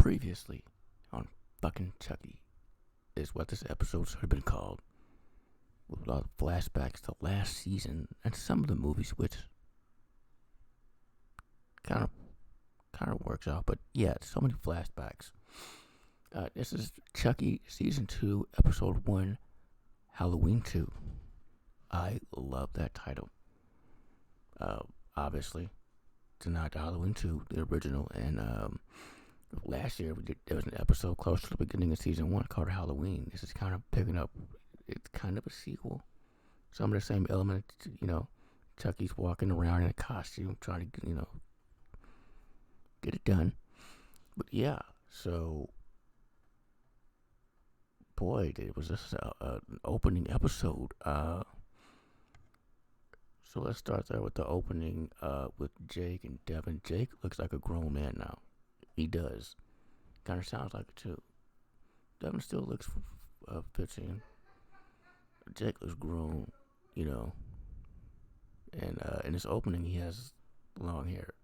Previously on fucking Chucky is what this episode should have been called. With a lot of flashbacks to last season and some of the movies, which kind of works out. But yeah, so many flashbacks. This is Chucky season 2, episode 1, Halloween 2. I love that title. Obviously, it's not Halloween 2, the original, and last year there was an episode close to the beginning of season 1 called Halloween. This is kind of picking up. It's kind of a sequel. Some of the same elements, Chucky's walking around in a costume trying to, get it done. But yeah, so, boy, it was just an opening episode. So let's start there with the opening with Jake and Devin. Jake looks like a grown man now. He does. Kind of sounds like it too. Devin still looks 15. Jake looks grown, And in this opening, he has long hair.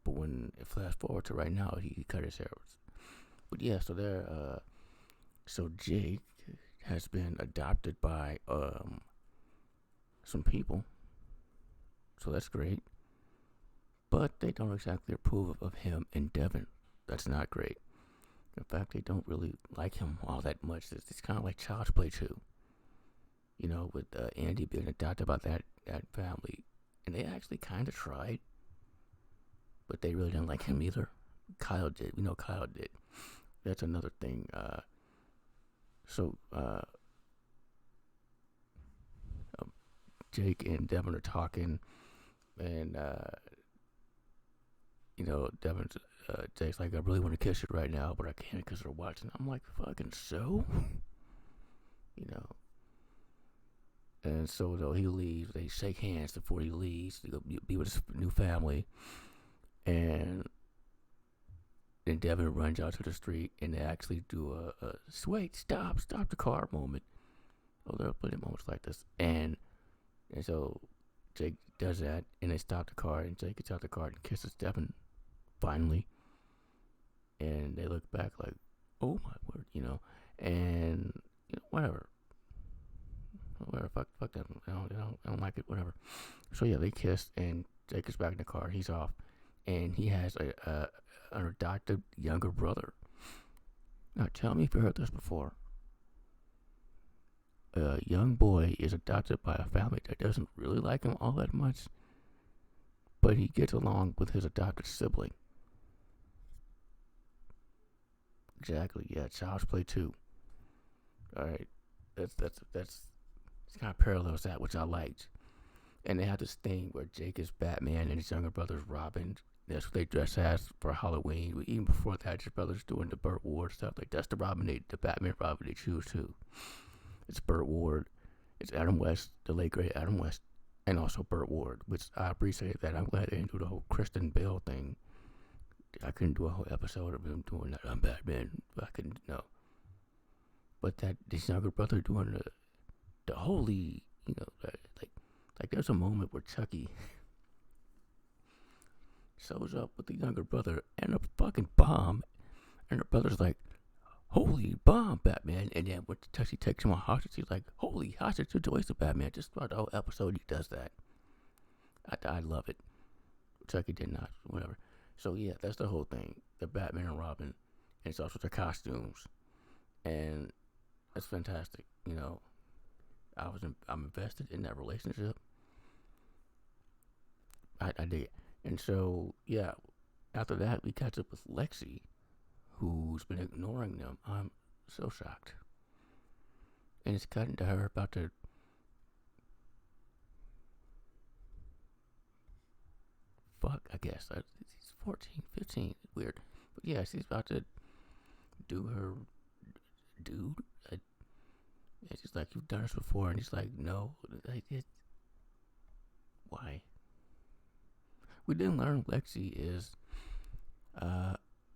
But when it flashed forward to right now, he cut his hair. But yeah, so Jake has been adopted by some people. So that's great. But they don't exactly approve of him and Devin. That's not great. In fact, they don't really like him all that much. It's kind of like Child's Play 2. With Andy being adopted by that family. And they actually kind of tried. But they really didn't like him either. Kyle did. We know Kyle did. That's another thing. Jake and Devin are talking. And, Devin's... Jake's like, I really want to kiss you right now, but I can't because they're watching. I'm like, fucking so? And so, though, he leaves. They shake hands before he leaves to go be with his new family. And then Devin runs out to the street, and they actually do a wait, stop the car moment. Oh, there are plenty of moments like this. And so Jake does that, and they stop the car, and Jake gets out the car and kisses Devin, finally. And they look back like, oh my word, and whatever, fuck them. I don't like it, whatever. So yeah, they kissed, and Jake is back in the car. He's off, and he has an adopted younger brother. Now, tell me if you heard this before. A young boy is adopted by a family that doesn't really like him all that much, but he gets along with his adopted sibling. Exactly, yeah, Child's Play 2. Alright, that's kind of parallels that, which I liked. And they have this thing where Jake is Batman and his younger brother's Robin. That's what they dress as for Halloween. Even before that, his brother's doing the Burt Ward stuff. Like, that's the Batman Robin they choose too. It's Burt Ward, it's Adam West, the late great Adam West, and also Burt Ward, which I appreciate that. I'm glad they didn't do the whole Kristen Bell thing. I couldn't do a whole episode of him doing that. I'm Batman. I couldn't, no. But that this younger brother doing the holy, like there's a moment where Chucky shows up with the younger brother and a fucking bomb, and the brother's like, holy bomb, Batman. And then when Chucky takes him on hostage, he's like, holy hostage situation, Batman. Just throughout the whole episode, he does that. I love it. Chucky did not, whatever. So yeah, that's the whole thing. The Batman and Robin, and it's also their costumes, and that's fantastic. I'm invested in that relationship. I dig it. And so yeah, after that we catch up with Lexi, who's been ignoring them. I'm so shocked. And it's cutting to her about to I guess. She's 14, 15. Weird. But yeah, she's about to do her dude. And she's like, you've done this before. And he's like, no. Why? We didn't learn Lexi is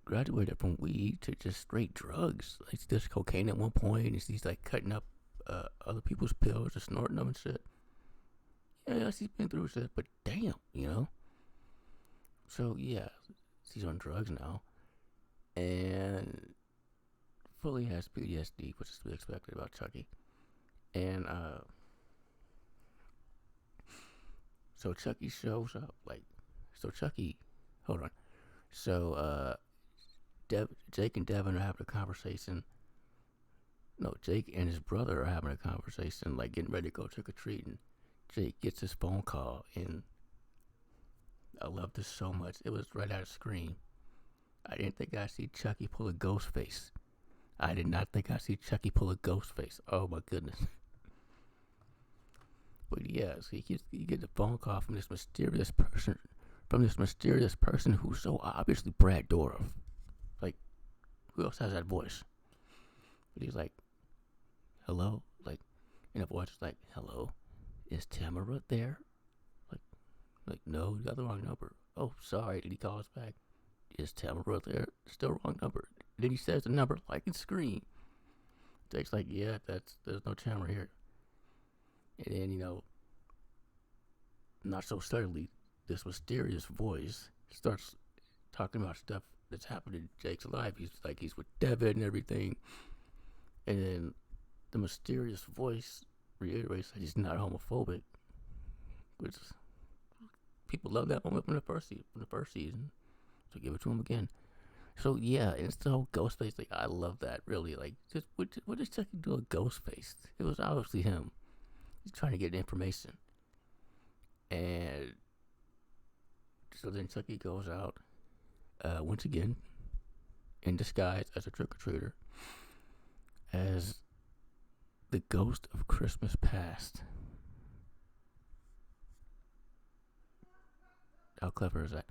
graduated from weed to just straight drugs. Like, she does cocaine at one point. And she's like cutting up other people's pills and snorting them and shit. Yeah, she's been through shit. But damn, So yeah, she's on drugs now. and fully has PTSD, which is to be expected about Chucky. And so Chucky shows up, hold on. So Jake and Devin are having a conversation. No, Jake and his brother are having a conversation, like getting ready to go trick or treating. Jake gets his phone call, and I love this so much. It was right out of Scream. I didn't think I'd see Chucky pull a ghost face. I did not think I'd see Chucky pull a ghost face. Oh my goodness. But yeah, so you get a phone call from this mysterious person who's so obviously Brad Dourif. Like, who else has that voice? But he's like, hello? Like, in a voice like, hello? Is Tamara there? Like, no, you got the wrong number. Oh, sorry. Did he call us back? Is Tamara there? Still wrong number. Then he says the number like in Scream. Jake's like, yeah, there's no Tamara here. And then, not so subtly, this mysterious voice starts talking about stuff that's happened in Jake's life. He's with Devin and everything. And then the mysterious voice reiterates that he's not homophobic, which people love that moment from the first season. So give it to him again. So yeah, it's the whole Ghostface thing. I love that, really. Like, just what does Chucky do with Ghostface? It was obviously him. He's trying to get information. And so then Chucky goes out, once again, in disguise as a trick-or-treater, as the ghost of Christmas past. How clever is that?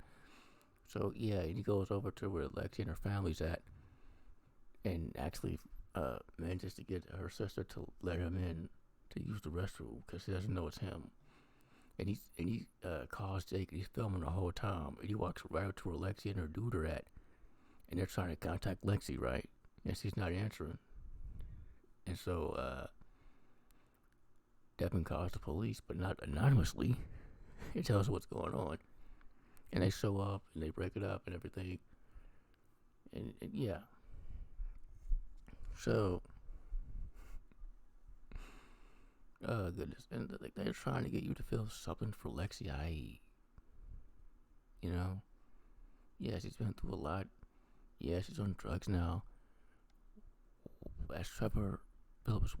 So yeah, he goes over to where Lexi and her family's at, and actually manages to get her sister to let him in to use the restroom because he doesn't know it's him. And he calls Jake, and he's filming the whole time. And he walks right up to where Lexi and her dude are at, and they're trying to contact Lexi, right? And she's not answering. And so Devin calls the police, but not anonymously. He tells us what's going on. And they show up, and they break it up and everything. And yeah. So, oh goodness. And they're trying to get you to feel something for Lexi, i.e., yeah, she's been through a lot. Yeah, she's on drugs now. As Trevor Phillips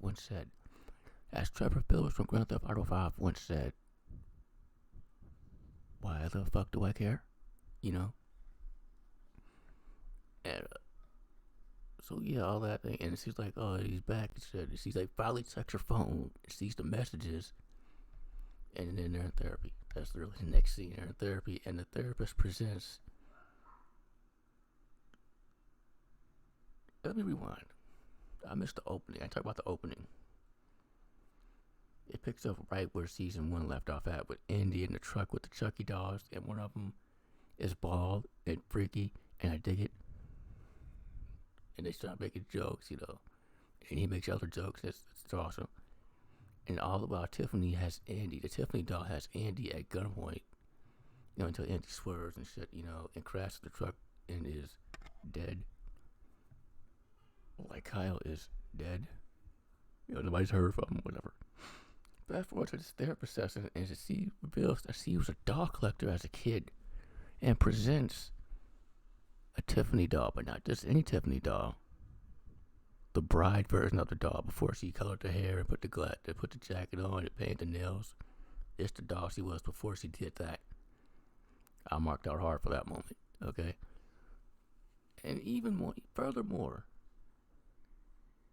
from Grand Theft Auto 5 once said, why the fuck do I care? And so yeah, all that thing. And she's like, oh, he's back. She's like, finally checks her phone, sees the messages, and then they're in therapy. That's really the next scene. They're in therapy, and the therapist presents. Let me rewind. I missed the opening. I talked about the opening. It picks up right where season 1 left off at, with Andy in the truck with the Chucky dolls, and one of them is bald and freaky, and I dig it. And they start making jokes, and he makes other jokes. It's awesome. And all about Tiffany has Andy. The Tiffany doll has Andy at gunpoint, until Andy swerves and shit, and crashes the truck and is dead. Like Kyle is dead. Nobody's heard from him, whatever. Fast forward to this therapist session, and she reveals that she was a doll collector as a kid and presents a Tiffany doll, but not just any Tiffany doll. The bride version of the doll before she colored the hair and put the jacket on and painted the nails. It's the doll she was before she did that. I marked out hard for that moment, okay? And even more, furthermore,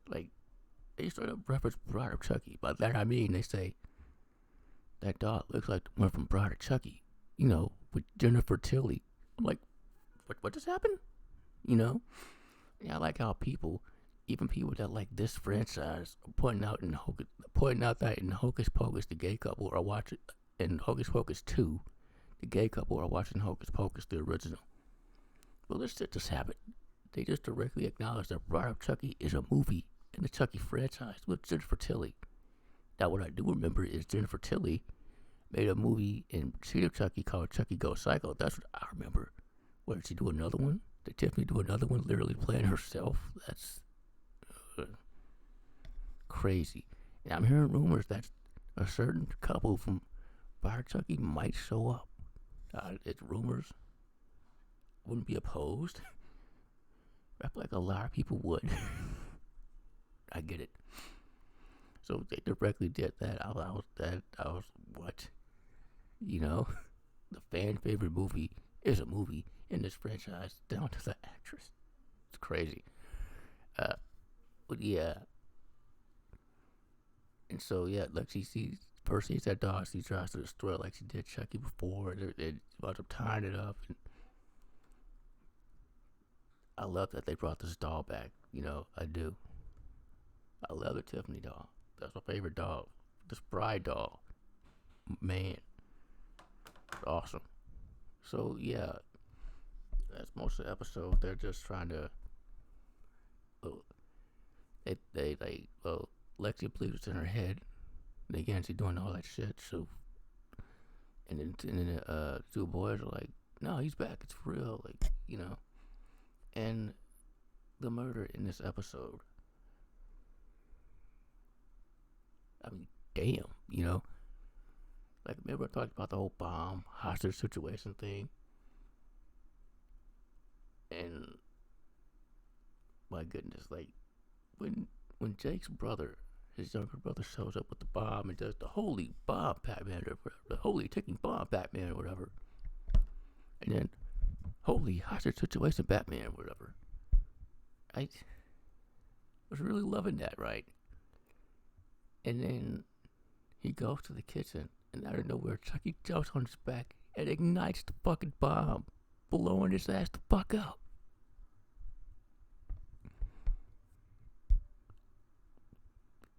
like, they straight up reference Bride of Chucky. By that I mean, they say, that doll looks like the one from Bride of Chucky, with Jennifer Tilly. I'm like, what just happened? And I like how even people that like this franchise, are pointing out that in Hocus Pocus, the gay couple are watching, in Hocus Pocus 2, the gay couple are watching Hocus Pocus, the original. Well, this shit just happened. They just directly acknowledge that Bride of Chucky is a movie in the Chucky franchise with Jennifer Tilly. Now, what I do remember is Jennifer Tilly made a movie in Cheetah Chucky called Chucky Goes Psycho. That's what I remember. What, did she do another one? Did Tiffany do another one literally playing herself? That's crazy. And I'm hearing rumors that a certain couple from Fire Chucky might show up. It's rumors. Wouldn't be opposed. I feel like a lot of people would. I get it. So they directly did that. I was what? You know, the fan favorite movie is a movie in this franchise down to the actress. It's crazy. But yeah. And so yeah, like she sees first sees that dog, she tries to destroy it like she did Chucky before. It about to tying it up. And I love that they brought this doll back. You know, I do. I love the Tiffany doll. That's my favorite doll. This bride doll. Man. It's awesome. So yeah, that's most of the episode. They're just trying to Lexi believes it's in her head. And again, she's doing all that shit. So, and then two boys are like, "No, he's back. It's real." Like, you know. And the murder in this episode. I mean, damn, you know. Like, remember I talked about the whole bomb hostage situation thing, and my goodness, like when Jake's brother, his younger brother, shows up with the bomb and does the holy bomb Batman, or the holy ticking bomb Batman, or whatever, and then holy hostage situation Batman, or whatever. I was really loving that, right? And then he goes to the kitchen, and out of nowhere, Chucky jumps on his back and ignites the fucking bomb, blowing his ass the fuck up.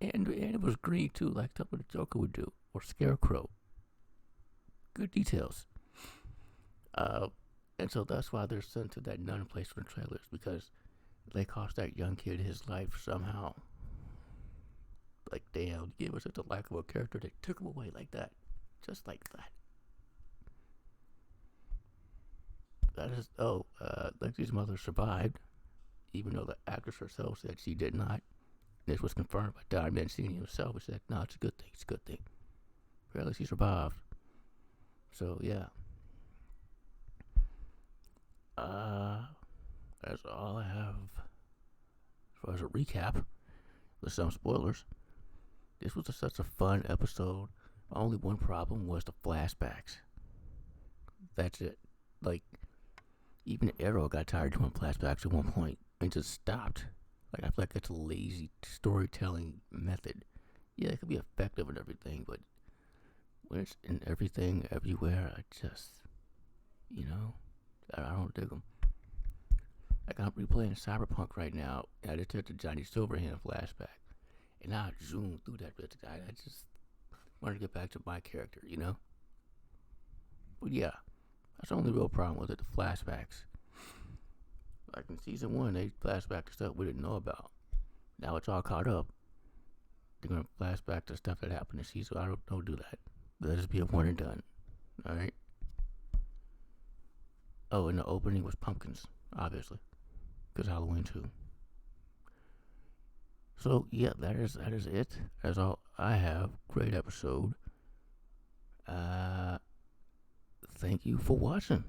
And it was green too, like that's what the Joker would do, or Scarecrow. Good details. And so that's why they're sent to that nun place for the trailers, because they cost that young kid his life somehow. Like, damn, gave us such a likable character, they took him away like that. Just like that. That is, Lexi's mother survived, even though the actress herself said she did not. This was confirmed by Don Mancini himself. He said, no, it's a good thing, it's a good thing. Apparently she survived. So, yeah. That's all I have as far as a recap with some spoilers. This was such a fun episode. Only one problem was the flashbacks. That's it. Like, even Arrow got tired doing flashbacks at one point and just stopped. Like, I feel like it's a lazy storytelling method. Yeah, it could be effective and everything, but when it's in everything, everywhere, I just, I don't dig them. Like, I'm replaying Cyberpunk right now, and I just took the Johnny Silverhand flashback, and I zoomed through that bit. I just wanted to get back to my character, you know? But yeah, that's the only real problem with it, the flashbacks. Like in season 1, they flashback to stuff we didn't know about. Now it's all caught up. They're going to flashback to stuff that happened in season. I don't do that. Let us be a one and done. Alright? Oh, and the opening was pumpkins, obviously. Because Halloween too. So yeah, that is it. That's all I have. Great episode. Thank you for watching.